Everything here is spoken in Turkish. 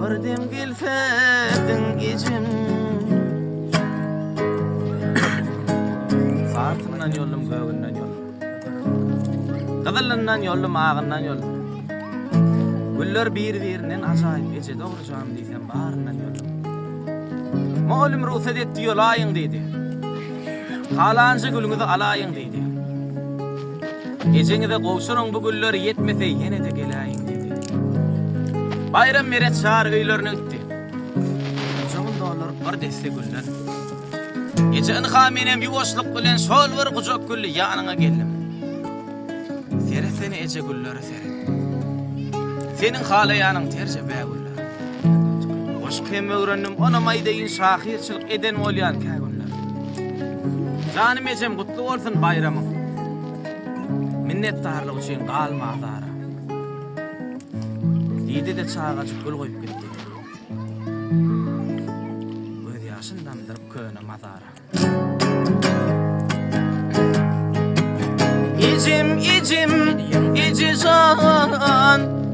Birdim gilfedin icim Sartından yollum göğünden yollum Kızılından yollum ağından yollum Güller bir-birinin acayip ece doğuracağım diysem bağrından yollum Moğlum ruhsat etti yolayın dedi Kalancı gülünüzü alayın dedi Ecenize kovşurun bu güller yetmese yine de gelayin dedi Bayram meret çağır öylerini öttü Çoğunda olur bir deste güller Eceni kaminem yuvoşluk gülen sol bir kucak güllü yanına geldim Sere seni ece gülleri sere Senin halayanın terce bey güller Hoş kemme öğrendim ona maydayin şahirçilik eden olyan kâ güller Canım ecem kutlu olsun bayramın Minnettarlık için kalma azara Dide de çağacık gül koyup gitti Göz yaşından dırıp köyüne mazara İcim, icim, ici can